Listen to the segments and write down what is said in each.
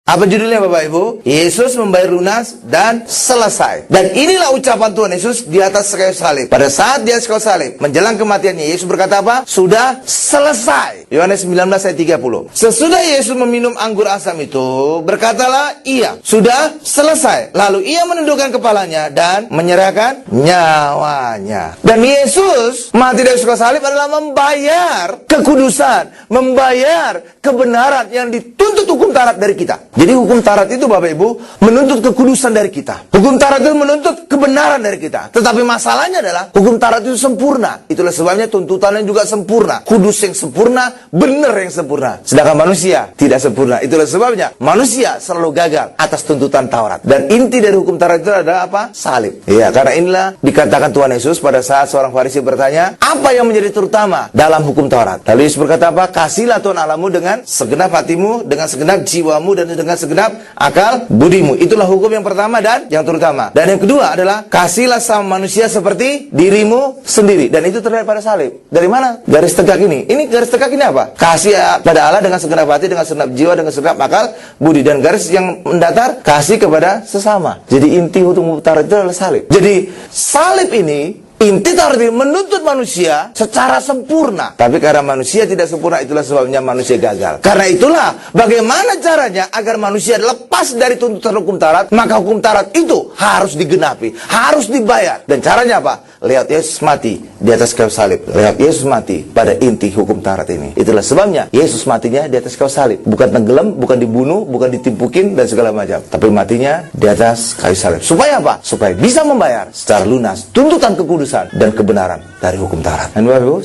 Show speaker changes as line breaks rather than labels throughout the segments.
Apa judulnya Bapak Ibu? Yesus membayar lunas dan selesai. Dan inilah ucapan Tuhan Yesus di atas kayu salib. Pada saat di atas kayu salib, menjelang kematiannya, Yesus berkata apa? Sudah selesai. Yohanes 19 ayat 30. Sesudah Yesus meminum anggur asam itu, berkatalah ia, sudah selesai. Lalu ia menundukkan kepalanya dan menyerahkan nyawanya. Dan Yesus mati di atas kayu salib adalah membayar kekudusan, membayar kebenaran yang dituntut hukum Taurat dari kita. Jadi hukum Taurat itu Bapak Ibu menuntut kekudusan dari kita. Hukum Taurat itu menuntut kebenaran dari kita. Tetapi masalahnya adalah hukum Taurat itu sempurna. Itulah sebabnya tuntutannya juga sempurna. Kudus yang sempurna, benar yang sempurna. Sedangkan manusia tidak sempurna. Itulah sebabnya manusia selalu gagal atas tuntutan Taurat. Dan inti dari hukum Taurat itu adalah apa? Salib. Ya, karena inilah dikatakan Tuhan Yesus pada saat seorang Farisi bertanya, apa yang menjadi terutama dalam hukum Taurat? Lalu Yesus berkata apa? Kasihlah Tuhan Allahmu dengan segenap hatimu, dengan segenap jiwamu, dan dengan segenap akal budimu. Itulah hukum yang pertama dan yang terutama. Dan yang kedua adalah kasihlah sama manusia seperti dirimu sendiri. Dan itu terlihat pada salib. Dari mana garis tegak ini? Ini garis tegak ini apa? Kasih pada Allah dengan segenap hati, dengan segenap jiwa, dengan segenap akal budi. Dan garis yang mendatar, kasih kepada sesama. Jadi inti hukum Taurat itu adalah salib. Jadi salib ini, inti Taurat ini menuntut manusia secara sempurna. Tapi karena manusia tidak sempurna, itulah sebabnya manusia gagal. Karena itulah bagaimana caranya agar manusia lepas dari tuntutan hukum Taurat. Maka hukum Taurat itu harus digenapi, harus dibayar. Dan caranya apa? Lewat Yesus mati di atas kayu salib. Lewat Yesus mati pada inti hukum Taurat ini. Itulah sebabnya Yesus matinya di atas kayu salib. Bukan tenggelam, bukan dibunuh, bukan ditimpukin dan segala macam. Tapi matinya di atas kayu salib. Supaya apa? Supaya bisa membayar secara lunas tuntutan kekudusan dan kebenaran dari hukum Taurat.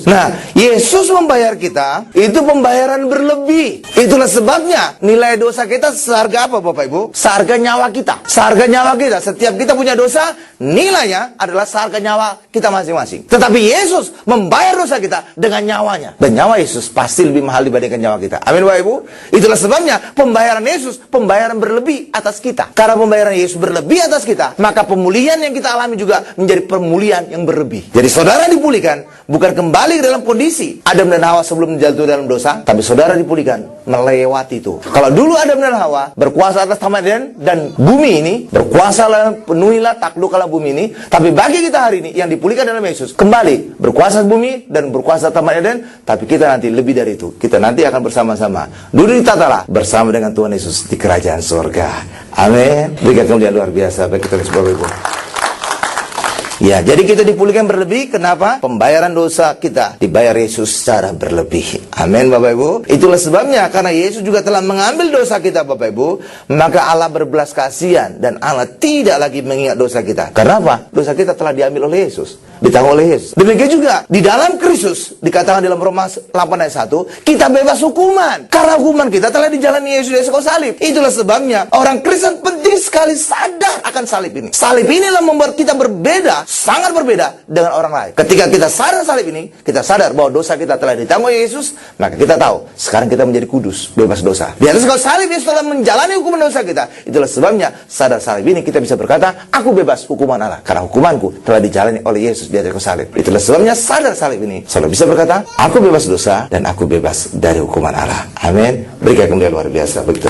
Nah, Yesus membayar kita itu pembayaran berlebih. Itulah sebabnya nilai dosa kita seharga apa Bapak Ibu? Seharga nyawa kita. Seharga nyawa kita. Setiap kita punya dosa, nilainya adalah seharga nyawa kita masing-masing. Tetapi Yesus membayar dosa kita dengan nyawanya. Dan nyawa Yesus pasti lebih mahal dibandingkan nyawa kita. Amin Bapak Ibu. Itulah sebabnya pembayaran Yesus pembayaran berlebih atas kita. Karena pembayaran Yesus berlebih atas kita, maka pemulihan yang kita alami juga menjadi pemulihan yang berlebih. Jadi saudara dipulihkan bukan kembali ke dalam kondisi Adam dan Hawa sebelum jatuh dalam dosa, tapi saudara dipulihkan melewati itu. Kalau dulu Adam dan Hawa berkuasa atas Taman Eden dan bumi ini, berkuasalah, penuhilah, taklukkanlah bumi ini. Tapi bagi kita hari ini yang dipulihkan dalam Yesus, kembali berkuasa bumi dan berkuasa Taman Eden. Tapi kita nanti lebih dari itu. Kita nanti akan bersama-sama duduk di tatala bersama dengan Tuhan Yesus di kerajaan surga. Amin. Berikan kemuliaan luar biasa bagi kita semua Ibu. Ya, jadi kita dipulihkan berlebih. Kenapa? Pembayaran dosa kita dibayar Yesus secara berlebih. Amin Bapak Ibu. Itulah sebabnya karena Yesus juga telah mengambil dosa kita Bapak Ibu, maka Allah berbelas kasihan dan Allah tidak lagi mengingat dosa kita. Karena apa? Dosa kita telah diambil oleh Yesus, ditanggung oleh Yesus. Demikian juga di dalam Kristus dikatakan dalam Roma 8 ayat 1, kita bebas hukuman. Karena hukuman kita telah dijalani Yesus di atas kayu salib. Itulah sebabnya orang Kristen penting sekali sadar akan salib ini. Salib inilah membuat kita berbeda, sangat berbeda dengan orang lain. Ketika kita sadar salib ini, kita sadar bahwa dosa kita telah ditanggung oleh Yesus, maka kita tahu sekarang kita menjadi kudus, bebas dosa. Di atas kayu salib Yesus telah menjalani hukuman dosa kita. Itulah sebabnya sadar salib ini kita bisa berkata, aku bebas hukuman Allah karena hukumanku telah dijalani oleh Yesus di atas kayu salib. Itulah sebabnya sadar salib ini selalu bisa berkata, aku bebas dosa dan aku bebas dari hukuman Allah. Amin. Berikan kemuliaan luar biasa begitu.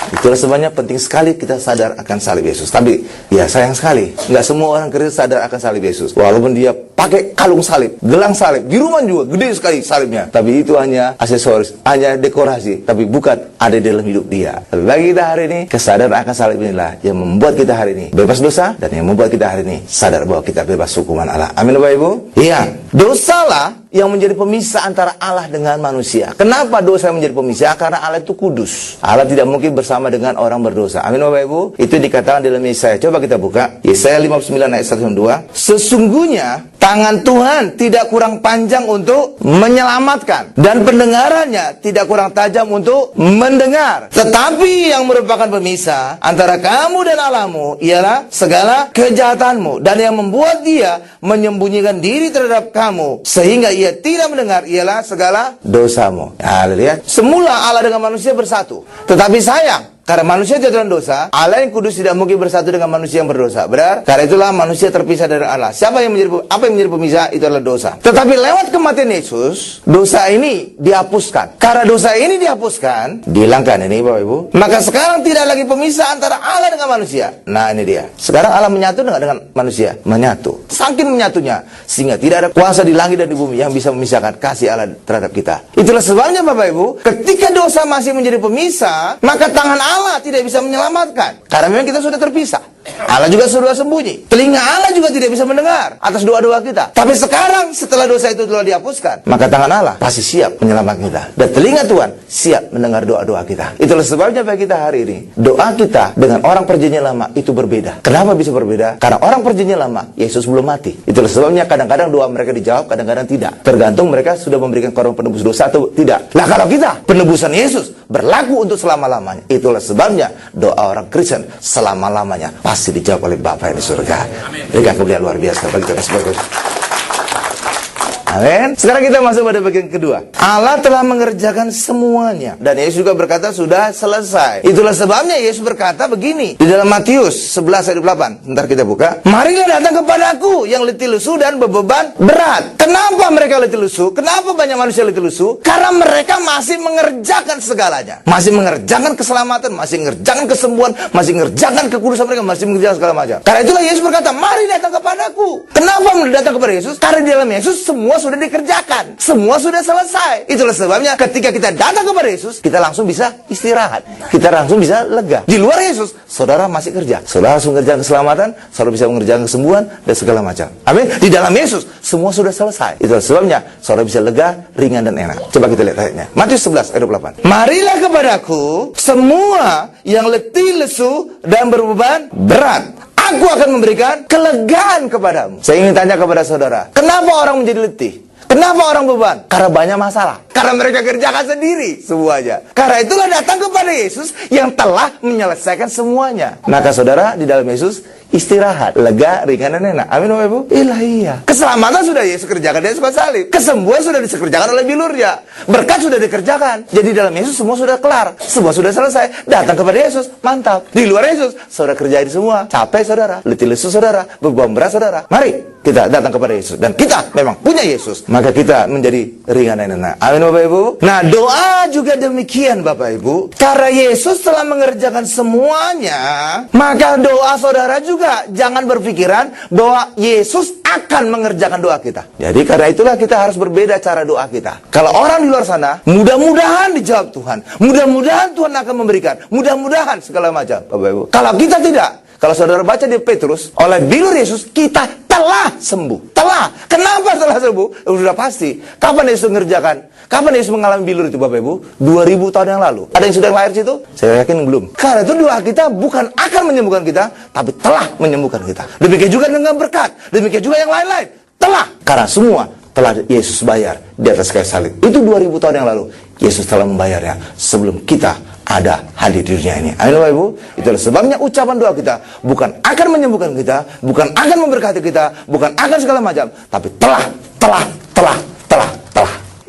Itulah sebabnya penting sekali kita sadar akan salib Yesus. Tapi ya sayang sekali, nggak semua orang Kristen sadar akan salib Yesus. Walaupun dia pakai kalung salib, gelang salib, di rumah juga gede sekali salibnya. Tapi itu hanya aksesoris, hanya dekorasi, tapi bukan ada di dalam hidup dia. Tapi bagi kita hari ini, kesadaran akan salib inilah yang membuat kita hari ini bebas dosa, dan yang membuat kita hari ini sadar bahwa kita bebas hukuman Allah. Amin Bapak Ibu. Iya, dosalah yang menjadi pemisah antara Allah dengan manusia. Kenapa dosa menjadi pemisah? Karena Allah itu kudus. Allah tidak mungkin bersama dengan orang berdosa. Amin Bapak Ibu. Itu dikatakan dalam Yesaya. Coba kita buka Yesaya 59 ayat 1 dan 2. Sesungguhnya tangan Tuhan tidak kurang panjang untuk menyelamatkan, dan pendengarannya tidak kurang tajam untuk mendengar. Tetapi yang merupakan pemisah antara kamu dan Allahmu ialah segala kejahatanmu, dan yang membuat dia menyembunyikan diri terhadap kamu sehingga ia tidak mendengar ialah segala dosamu. Nah, lihat. Semula Allah dengan manusia bersatu. Tetapi sayang, Karena manusia jatuh dalam dosa, Allah yang kudus tidak mungkin bersatu dengan manusia yang berdosa. Benar? Karena itulah manusia terpisah dari Allah. Apa yang menjadi pemisah? Itu adalah dosa. Tetapi lewat kematian Yesus, dosa ini dihapuskan. Karena dosa ini dihapuskan, dihilangkan ini Bapak Ibu, maka sekarang tidak lagi pemisah antara Allah dengan manusia. Nah ini dia. Sekarang Allah menyatu dengan manusia. Menyatu. Saking menyatunya, sehingga tidak ada kuasa di langit dan di bumi yang bisa memisahkan kasih Allah terhadap kita. Itulah sebabnya Bapak Ibu, ketika dosa masih menjadi pemisah, maka tangan Allah tidak bisa menyelamatkan. Karena memang kita sudah terpisah. Allah juga sudah sembunyi. Telinga Allah juga tidak bisa mendengar atas doa-doa kita. Tapi sekarang setelah dosa itu telah dihapuskan, maka tangan Allah pasti siap menyelamatkan kita. Dan telinga Tuhan siap mendengar doa-doa kita. Itulah sebabnya bagi kita hari ini, doa kita dengan orang perjanjian lama itu berbeda. Kenapa bisa berbeda? Karena orang perjanjian lama, Yesus belum mati. Itulah sebabnya kadang-kadang doa mereka dijawab, kadang-kadang tidak. Tergantung mereka sudah memberikan korban penebus dosa atau tidak. Nah kalau kita, penebusan Yesus berlaku untuk selama-lamanya. Itulah sebabnya doa orang Kristen selama-lamanya pasti dijawab oleh Bapa yang di surga. Berikan kemuliaan luar biasa bagi Tuhan sebagai. Amin. Sekarang kita masuk pada bagian kedua. Allah telah mengerjakan semuanya. Dan Yesus juga berkata sudah selesai. Itulah sebabnya Yesus berkata begini di dalam Matius 11 ayat 8. Bentar kita buka. Marilah datang kepadaku yang letih lesu dan bebeban berat. Kenapa mereka letih lesu? Kenapa banyak manusia letih lesu? Karena mereka masih mengerjakan segalanya. Masih mengerjakan keselamatan, masih mengerjakan kesembuhan, masih mengerjakan kekudusan mereka, masih mengerjakan segala macam. Karena itulah Yesus berkata, mari datang kepadaku. Kenapa datang kepada Yesus? Karena di dalam Yesus semua sudah dikerjakan, semua sudah selesai. Itulah sebabnya ketika kita datang kepada Yesus, kita langsung bisa istirahat, kita langsung bisa lega. Di luar Yesus, saudara masih kerja, saudara harus mengerjakan keselamatan, saudara bisa mengerjakan kesembuhan dan segala macam. Amin. Di dalam Yesus semua sudah selesai. Itulah sebabnya saudara bisa lega, ringan dan enak. Coba kita lihat ayatnya. Matius 11 ayat 28. Marilah kepadaku semua yang letih lesu dan berbeban berat, aku akan memberikan kelegaan kepadamu. Saya ingin tanya kepada saudara, kenapa orang menjadi letih? Kenapa orang beban? Karena banyak masalah. Karena mereka kerjakan sendiri semuanya. Karena itulah datang kepada Yesus yang telah menyelesaikan semuanya. Maka saudara, di dalam Yesus istirahat, lega, ringan dan enak. Amin Bapak Ibu? Iya. Keselamatan sudah Yesus kerjakan di atas salib. Kesembuhan sudah dikerjakan oleh bilurnya. Berkat sudah dikerjakan. Jadi dalam Yesus semua sudah kelar. Semua sudah selesai. Datang kepada Yesus, mantap. Di luar Yesus, saudara kerjain semua. Capek saudara, letih lesu saudara, beban berat saudara. Mari kita datang kepada Yesus. Dan kita memang punya Yesus. Maka kita menjadi ringan dan enak. Amin Bapak Ibu? Nah doa juga demikian Bapak Ibu. Karena Yesus telah mengerjakan semuanya, maka doa saudara juga jangan berpikiran bahwa Yesus akan mengerjakan doa kita. Jadi karena itulah kita harus berbeda cara doa kita. Kalau orang di luar sana, mudah-mudahan dijawab Tuhan. Mudah-mudahan Tuhan akan memberikan. Mudah-mudahan segala macam Bapak Ibu. Kalau kita tidak, kalau saudara baca di Petrus, oleh bilur Yesus kita telah sembuh. Telah. Kenapa telah sembuh? Sudah pasti. Kapan Yesus mengerjakan? Kapan Yesus mengalami bilur itu Bapak Ibu? 2000 tahun yang lalu. Ada yang sudah lahir situ? Saya yakin belum. Karena itu doa kita bukan akan menyembuhkan kita, tapi telah menyembuhkan kita. Demikian juga dengan berkat. Demikian juga yang lain-lain. Telah. Karena semua telah Yesus bayar di atas kayu salib. Itu 2000 tahun yang lalu. Yesus telah membayarnya sebelum kita ada hadir di dunia ini. Amin Bapak Ibu. Itulah sebabnya ucapan doa kita bukan akan menyembuhkan kita, bukan akan memberkati kita, bukan akan segala macam, tapi telah.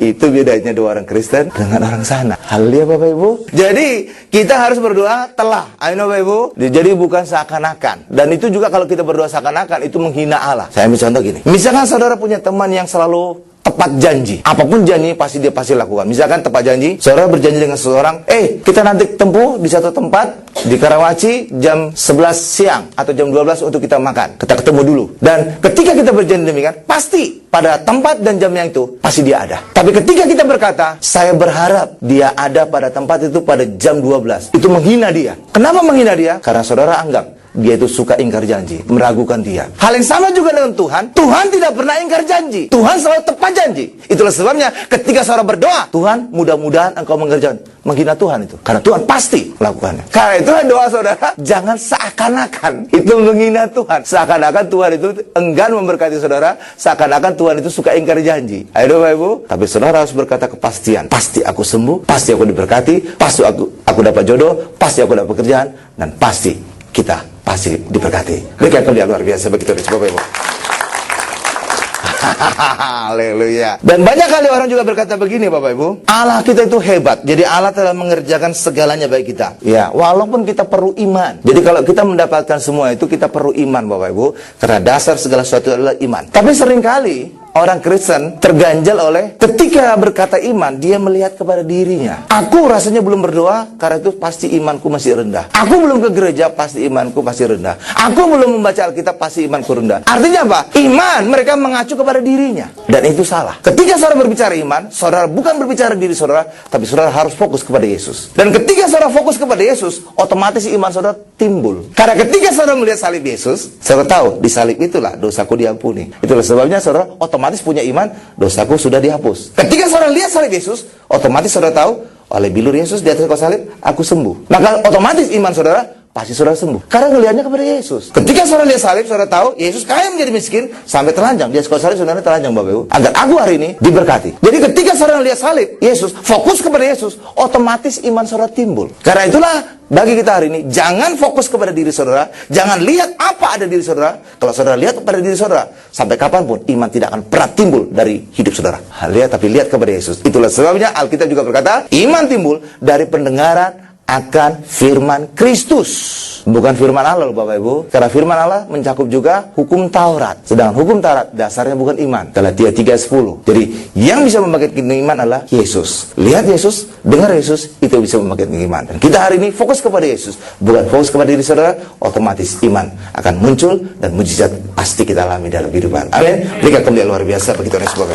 Itu bedanya doa orang Kristen dengan orang sana. Haleluya Bapak Ibu. Jadi kita harus berdoa telah. Amin Bapak Ibu. Jadi bukan seakan-akan. Dan itu juga kalau kita berdoa seakan-akan itu menghina Allah. Saya ambil contoh gini. Misalkan saudara punya teman yang selalu tepat janji. Apapun janji dia pasti lakukan. Misalkan tepat janji, saudara berjanji dengan seseorang, kita nanti tempuh di satu tempat di Karawaci jam 11 siang atau jam 12 untuk kita makan. Kita ketemu dulu. Dan ketika kita berjanji demikian, pasti pada tempat dan jamnya itu pasti dia ada. Tapi ketika kita berkata, saya berharap dia ada pada tempat itu pada jam 12. Itu menghina dia. Kenapa menghina dia? Karena saudara anggap dia itu suka ingkar janji, meragukan dia. Hal yang sama juga dengan Tuhan. Tuhan tidak pernah ingkar janji. Tuhan selalu tepat janji. Itulah sebabnya ketika saudara berdoa, Tuhan mudah-mudahan engkau mengerjakan. Menghina Tuhan itu. Karena Tuhan pasti melakukannya. Karena itulah doa saudara, jangan seakan-akan itu menghina Tuhan. Seakan-akan Tuhan itu enggan memberkati saudara. Seakan-akan Tuhan itu suka ingkar janji. Ayo Bapak Ibu. Tapi saudara harus berkata kepastian. Pasti aku sembuh, pasti aku diberkati, pasti aku dapat jodoh, pasti aku dapat pekerjaan, dan pasti kita pasti diberkati. Berikan kemuliaan luar biasa bagi Tuhan Bapak Ibu. Haleluya. Dan banyak kali orang juga berkata begini, Bapak Ibu, Allah kita itu hebat, jadi Allah telah mengerjakan segalanya bagi kita. Ya, walaupun kita perlu iman. Jadi kalau kita mendapatkan semua itu, kita perlu iman, Bapak Ibu, karena dasar segala sesuatu adalah iman. Tapi seringkali orang Kristen terganjal oleh ketika berkata iman, dia melihat kepada dirinya. Aku rasanya belum berdoa, karena itu pasti imanku masih rendah. Aku belum ke gereja, pasti imanku masih rendah. Aku belum membaca Alkitab, pasti imanku rendah. Artinya apa? Iman mereka mengacu kepada dirinya. Dan itu salah. Ketika saudara berbicara iman, saudara bukan berbicara diri saudara, tapi saudara harus fokus kepada Yesus. Dan ketika saudara fokus kepada Yesus, otomatis iman saudara timbul. Karena ketika saudara melihat salib Yesus, saudara tahu di salib itulah dosaku diampuni. Itulah sebabnya saudara otomatis punya iman, dosaku sudah dihapus. Ketika saudara lihat salib Yesus, otomatis saudara tahu, oleh bilur Yesus di atas kayu salib, aku sembuh. Maka otomatis iman saudara pasti saudara sembuh. Karena ngelihatnya kepada Yesus. Ketika saudara lihat salib, saudara tahu Yesus kaya menjadi miskin sampai telanjang. Di atas kayu salib saudara telanjang, Bapak Ibu. Agar aku hari ini diberkati. Jadi ketika saudara lihat salib Yesus, fokus kepada Yesus, otomatis iman saudara timbul. Karena itulah bagi kita hari ini, jangan fokus kepada diri saudara, jangan lihat apa ada diri saudara. Kalau saudara lihat kepada diri saudara, sampai kapanpun iman tidak akan pernah timbul dari hidup saudara. Lihat, tapi lihat kepada Yesus. Itulah sebabnya Alkitab juga berkata, iman timbul dari pendengaran akan firman Kristus. Bukan firman Allah, Bapak Ibu. Karena firman Allah mencakup juga hukum Taurat. Sedangkan hukum Taurat dasarnya bukan iman. Galatia 3:10. Jadi yang bisa membangkitkan iman adalah Yesus. Lihat Yesus, dengar Yesus, itu bisa membangkitkan iman. Dan kita hari ini fokus kepada Yesus, bukan fokus kepada diri saudara, otomatis iman akan muncul dan mujizat pasti kita alami dalam kehidupan. Amin. Berikan kemuliaan luar biasa bagi Tuhan Yesus.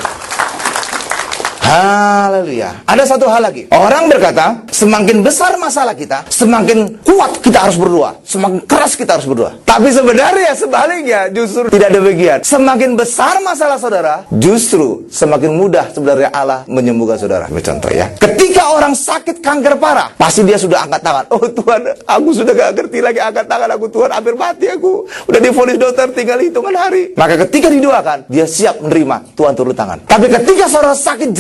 Haleluya. Ada satu hal lagi. Orang berkata, semakin besar masalah kita, semakin kuat kita harus berdoa, semakin keras kita harus berdoa. Tapi sebenarnya sebaliknya, justru tidak demikian. Semakin besar masalah saudara, justru semakin mudah sebenarnya Allah menyembuhkan saudara. Contoh ya. Ketika orang sakit kanker parah, pasti dia sudah angkat tangan. Oh Tuhan, aku sudah gak ngerti lagi angkat tangan aku, Tuhan, hampir mati aku. Udah divonis dokter, tinggal hitungan hari. Maka ketika didoakan, dia siap menerima Tuhan turun tangan. Tapi ketika saudara sakit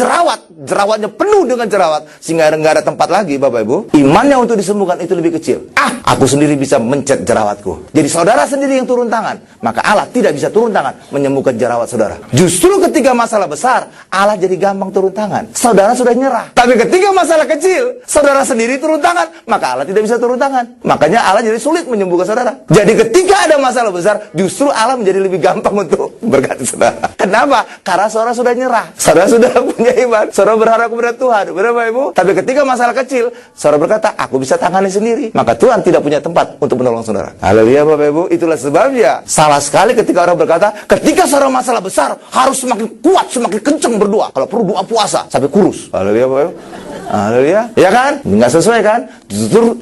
jerawatnya penuh dengan jerawat, sehingga nggak ada tempat lagi, Bapak Ibu, imannya untuk disembuhkan itu lebih kecil. Aku sendiri bisa mencet jerawatku. Jadi saudara sendiri yang turun tangan, maka Allah tidak bisa turun tangan menyembuhkan jerawat saudara. Justru ketika masalah besar, Allah jadi gampang turun tangan. Saudara sudah nyerah. Tapi ketika masalah kecil, saudara sendiri turun tangan, maka Allah tidak bisa turun tangan. Makanya Allah jadi sulit menyembuhkan saudara. Jadi ketika ada masalah besar, justru Allah menjadi lebih gampang untuk berkati saudara. Kenapa? Karena saudara sudah nyerah. Saudara sudah punya iman. Saudara berharap kepada Tuhan, benar Bapak Ibu? Tapi ketika masalah kecil, saudara berkata, aku bisa tangani sendiri. Maka Tuhan tidak punya tempat untuk menolong saudara. Haleluya Bapak Ibu. Itulah sebabnya salah sekali ketika orang berkata, ketika saudara masalah besar, harus semakin kuat, semakin kencang berdoa. Kalau perlu doa puasa, sampai kurus. Haleluya Bapak Ibu. Haleluya. Ya kan? Nggak sesuai kan?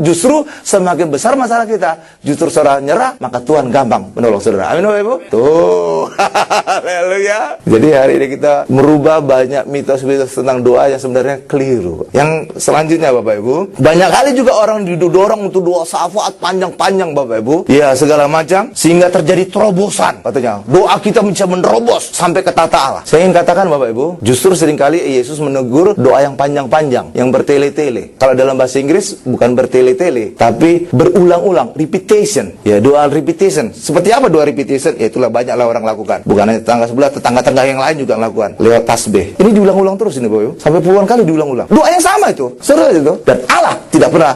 Justru semakin besar masalah kita, justru saudara nyerah, maka Tuhan gampang menolong saudara. Amin Bapak Ibu. Tuh. Haleluya. Jadi hari ini kita merubah banyak mitos-mitos tentang doa yang sebenarnya keliru. Yang selanjutnya Bapak Ibu, banyak kali juga orang didorong untuk doa syafaat panjang-panjang Bapak Ibu. Ya segala macam, sehingga terjadi terobosan. Katanya, doa kita bisa menerobos sampai ke tata Allah. Saya ingin katakan Bapak Ibu, justru seringkali Yesus menegur doa yang panjang-panjang, yang bertele-tele. Kalau dalam bahasa Inggris bukan bertele-tele, tapi berulang-ulang, repetition. Ya, doa repetition. Seperti apa doa repetition? Ya itulah banyaklah orang lakukan. Bukan hanya tetangga sebelah, tetangga-tetangga yang lain juga melakukan lewat tasbih. Ini diulang-ulang terus ini Bapak Ibu. Sampai puluhan kali diulang-ulang. Doa yang sama itu. Seru itu. Dan Allah tidak pernah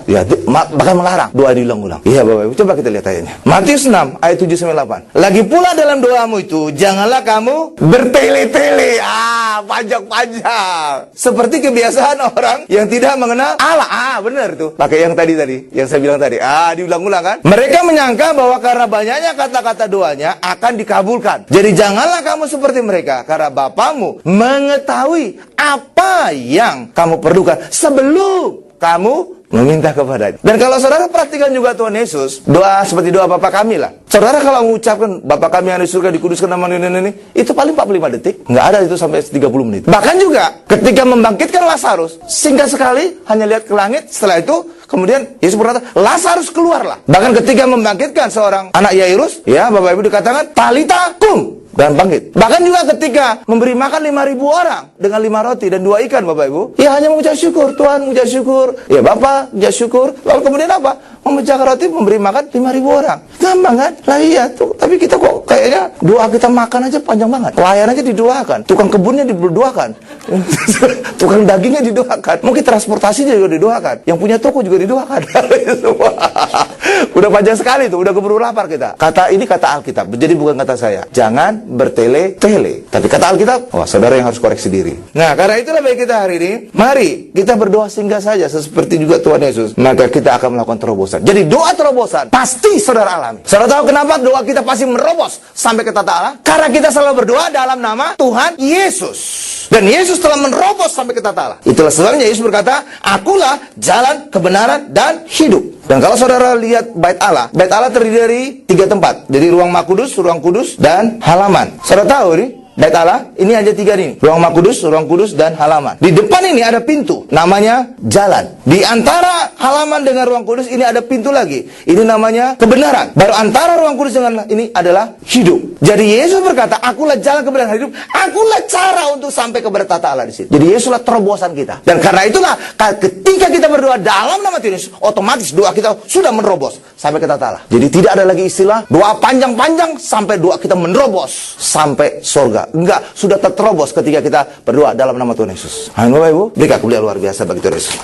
bahkan melarang doa diulang-ulang. Iya Bapak Ibu, coba kita lihat ayatnya. Matius 6 ayat 7-8. Lagi pula dalam doamu itu, janganlah kamu bertele-tele. Panjang-panjang. Seperti kebiasaan orang yang tidak mengenal Allah. Benar tuh. Pakai yang tadi yang saya bilang tadi. Diulang-ulang kan? Mereka menyangka bahwa karena banyaknya kata-kata doanya akan dikabulkan. Jadi janganlah kamu seperti mereka, karena Bapamu mengetahui apa yang kamu perlukan sebelum kamu meminta kepadanya. Dan kalau saudara perhatikan juga Tuhan Yesus, doa seperti doa Bapa kami lah. Saudara kalau mengucapkan Bapa kami yang di surga, dikuduskan nama ini, itu paling 45 detik. Nggak ada itu sampai 30 menit. Bahkan juga ketika membangkitkan Lazarus, singkat sekali hanya lihat ke langit. Setelah itu kemudian Yesus berkata, Lazarus keluarlah. Bahkan ketika membangkitkan seorang anak Yairus, ya Bapak Ibu dikatakan, Talita kum. dan bangkit. Bahkan juga ketika memberi makan 5.000 orang dengan 5 roti dan 2 ikan, Bapak Ibu, ya hanya mengucap syukur. Tuhan mengucap syukur, ya Bapak mengucap syukur. Lalu kemudian apa? Memecahkan roti, memberi makan 5.000 orang. Gampang kan? Lah iya tuh. Tapi kita kok kayaknya doa kita makan aja panjang banget. Pelayan aja didoakan, tukang kebunnya didoakan, tukang dagingnya didoakan, mungkin transportasinya juga didoakan, yang punya toko juga didoakan. Udah panjang sekali tuh, udah keburu lapar kita. Kata ini kata Alkitab, jadi bukan kata saya. Jangan bertele-tele. Tapi kata Alkitab, wah saudara yang harus koreksi diri. Nah, karena itulah bagi kita hari ini, mari kita berdoa singgah saja seperti juga Tuhan Yesus. Maka kita akan melakukan terobosan. Jadi doa terobosan pasti saudara alami. Saudara tahu kenapa doa kita pasti merobos sampai ke tata Allah? Karena kita selalu berdoa dalam nama Tuhan Yesus. Dan Yesus telah menerobos sampai ke tata Allah. Itulah sebabnya Yesus berkata, akulah jalan, kebenaran, dan hidup. Dan kalau saudara lihat bait Allah terdiri dari 3 tempat. Jadi ruang Maha Kudus, ruang kudus, dan halaman. Saudara tahu ini? Bait Allah, ini aja 3 ini. Ruang Maha Kudus, ruang kudus, dan halaman. Di depan ini ada pintu, namanya jalan. Di antara halaman dengan ruang kudus ini ada pintu lagi. Ini namanya kebenaran. Baru antara ruang kudus dengan ini adalah hidup. Jadi Yesus berkata, akulah jalan, kebenaran, hidup. Akulah cara untuk sampai kepada tata Allah di situ. Jadi Yesuslah terobosan kita. Dan karena itulah ketika kita berdoa dalam nama Tuhan Yesus, otomatis doa kita sudah menerobos sampai ke tata Allah. Jadi tidak ada lagi istilah doa panjang-panjang sampai doa kita menerobos sampai surga. Enggak, sudah terterobos ketika kita berdoa dalam nama Tuhan Yesus. Amin, Bapak Ibu. Berikan kemuliaan luar biasa bagi Tuhan Yesus.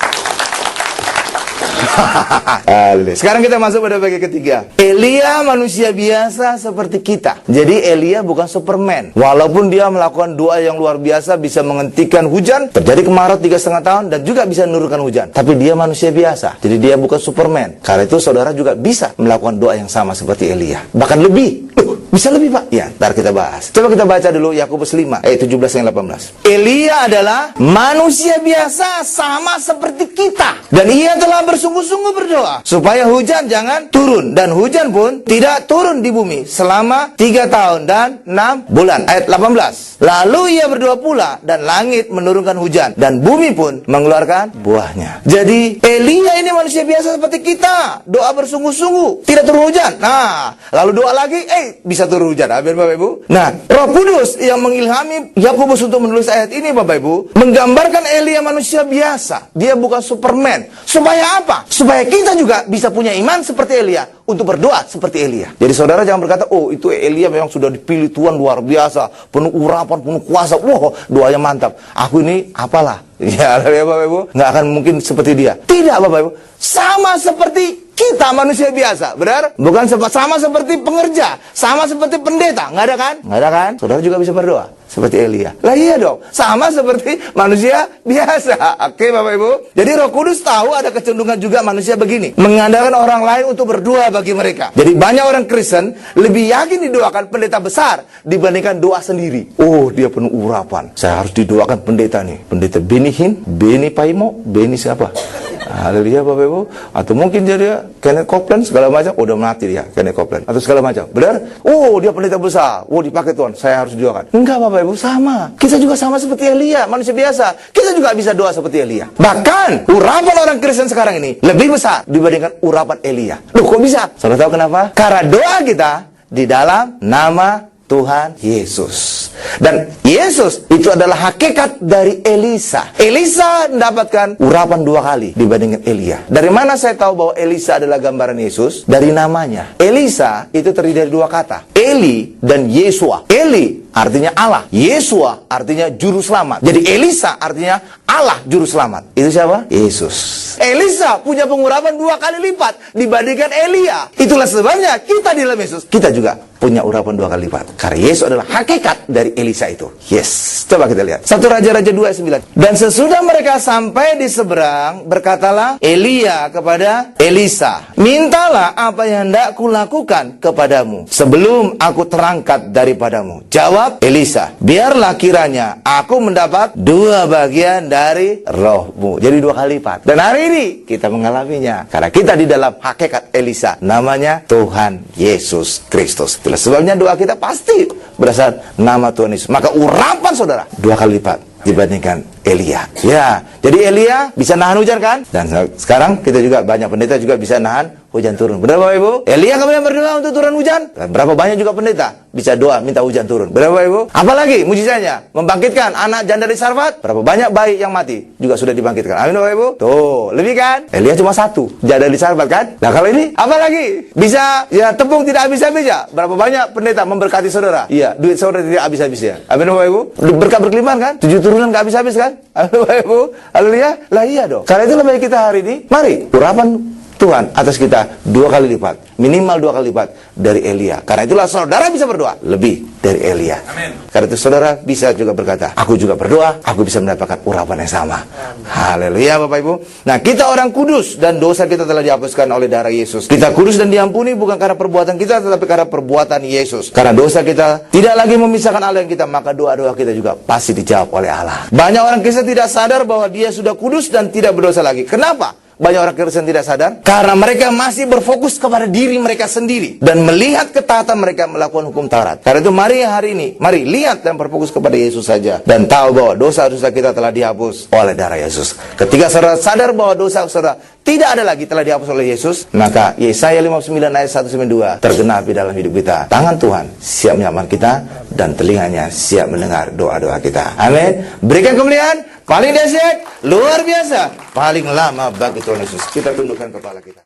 Sekarang kita masuk pada bagian ketiga. Elia manusia biasa seperti kita. Jadi Elia bukan Superman. Walaupun dia melakukan doa yang luar biasa, bisa menghentikan hujan, terjadi kemarau 3,5 tahun, dan juga bisa menurunkan hujan. Tapi dia manusia biasa. Jadi dia bukan Superman. Karena itu saudara juga bisa melakukan doa yang sama seperti Elia. Bahkan lebih. Bisa lebih, Pak? Ya, ntar kita bahas. Coba kita baca dulu Yakobus 5 ayat 17 dan 18. Elia adalah manusia biasa sama seperti kita, dan ia telah bersungguh-sungguh berdoa supaya hujan jangan turun, dan hujan pun tidak turun di bumi selama 3 tahun dan 6 bulan. Ayat 18. Lalu ia berdoa pula, dan langit menurunkan hujan, dan bumi pun mengeluarkan buahnya. Jadi Elia ini manusia biasa seperti kita, doa bersungguh-sungguh, tidak turun hujan. Nah, lalu doa lagi, bisa turun hujan. Amin, Bapak Ibu. Nah, Roh Kudus yang mengilhami Yakobus untuk menulis ayat ini, Bapak Ibu, menggambarkan Elia manusia biasa. Dia bukan Superman. Supaya apa? Supaya kita juga bisa punya iman seperti Elia, untuk berdoa seperti Elia. Jadi saudara jangan berkata, oh itu Elia memang sudah dipilih Tuhan luar biasa, penuh urapan, penuh kuasa, wah doanya mantap. Aku ini apalah? Ya, Bapak Ibu, nggak akan mungkin seperti dia. Tidak, Bapak Ibu. Sama seperti kita manusia biasa, benar? Bukan sama seperti pengerja, sama seperti pendeta, nggak ada kan? Nggak ada kan? Saudara juga bisa berdoa seperti Elia. Lah iya dong, sama seperti manusia biasa. Oke, Bapak Ibu. Jadi Roh Kudus tahu ada kecenderungan juga manusia begini, mengandalkan orang lain untuk berdoa bagi mereka. Jadi banyak orang Kristen lebih yakin didoakan pendeta besar dibandingkan doa sendiri. Oh, dia penuh urapan, saya harus didoakan pendeta nih, pendeta Benihin, Beni Paimo, Beni siapa? Haleluya, Bapak Ibu. Atau mungkin dia Kenneth Copeland segala macam, udah mati dia Kenneth Copeland atau segala macam. Benar? Oh, dia pendeta besar. Oh, dipakai Tuhan, saya harus doakan. Enggak, Bapak Ibu, sama. Kita juga sama seperti Elia, manusia biasa. Kita juga bisa doa seperti Elia. Bahkan urapan orang Kristen sekarang ini lebih besar dibandingkan urapan Elia. Loh, kok bisa? Saudara tahu kenapa? Karena doa kita di dalam nama Tuhan Yesus. Dan Yesus itu adalah hakikat dari Elisa. Elisa mendapatkan urapan 2 kali dibandingkan Elia. Dari mana saya tahu bahwa Elisa adalah gambaran Yesus? Dari namanya. Elisa itu terdiri dari 2 kata, Eli dan Yesua. Eli artinya Allah, Yesua artinya juru selamat. Jadi Elisa artinya Allah juru selamat. Itu siapa? Yesus. Elisa punya pengurapan 2 kali lipat dibandingkan Elia. Itulah sebabnya kita di dalam Yesus, kita juga punya urapan 2 kali lipat. Karena Yesus adalah hakikat dari Elisa itu. Yes. Coba kita lihat. 1 Raja-Raja 2 ayat 9. Dan sesudah mereka sampai di seberang, berkatalah Elia kepada Elisa, mintalah apa yang hendak kulakukan kepadamu sebelum aku terangkat daripadamu. Jawab Elisa, biarlah kiranya aku mendapat 2 bagian dari rohmu. Jadi 2 kali lipat. Dan hari ini kita mengalaminya. Karena kita di dalam hakikat Elisa. Namanya Tuhan Yesus Kristus. Itulah sebabnya doa kita pasti berasal nama Tuhan Yesus. Maka urapan saudara 2 kali lipat dibandingkan Elia. Ya, jadi Elia bisa nahan hujan kan? Dan sekarang kita juga banyak pendeta juga bisa nahan hujan turun. Benar Bapak Ibu? Elia kemudian berdoa untuk turun hujan. Dan berapa banyak juga pendeta bisa doa minta hujan turun. Benar Bapak Ibu? Apalagi mujizatnya membangkitkan anak janda dari Sarfat. Berapa banyak bayi yang mati juga sudah dibangkitkan. Amin Bapak Ibu? Tuh, lebih kan? Elia cuma satu, janda di Sarfat kan? Nah kalau ini apalagi bisa ya tepung tidak habis-habis ya. Berapa banyak pendeta memberkati saudara? Iya, duit saudara tidak habis-habis ya. Amin Bapak Ibu? Berkat berkelimpahan kan? 7 turunan gak habis-habis kan? Amin Bapak Ibu? Haleluya. Lah iya dong. Karena itulah bagi kita hari ini, mari urapan Tuhan atas kita 2 kali lipat, minimal 2 kali lipat dari Elia. Karena itulah saudara bisa berdoa lebih dari Elia. Amin. Karena itu saudara bisa juga berkata, aku juga berdoa, aku bisa mendapatkan urapan yang sama. Haleluya Bapak Ibu. Nah kita orang kudus dan dosa kita telah dihapuskan oleh darah Yesus. Kita kudus dan diampuni bukan karena perbuatan kita, tetapi karena perbuatan Yesus. Karena dosa kita tidak lagi memisahkan Allah yang kita, maka doa-doa kita juga pasti dijawab oleh Allah. Banyak orang Kristen tidak sadar bahwa dia sudah kudus dan tidak berdosa lagi. Kenapa? Banyak orang Kristen tidak sadar karena mereka masih berfokus kepada diri mereka sendiri dan melihat ketaatan mereka melakukan hukum Taurat. Karena itu mari hari ini, mari lihat dan berfokus kepada Yesus saja dan tahu bahwa dosa-dosa kita telah dihapus oleh darah Yesus. Ketika saudara sadar bahwa dosa saudara tidak ada lagi telah dihapus oleh Yesus, maka Yesaya 59 ayat 1-2 tergenapi dalam hidup kita. Tangan Tuhan siap menyelamatkan kita dan telinganya siap mendengar doa-doa kita. Amin. Berikan kemuliaan paling dahsyat, luar biasa, paling lama bagi Tuhan Yesus. Kita tundukkan kepala kita.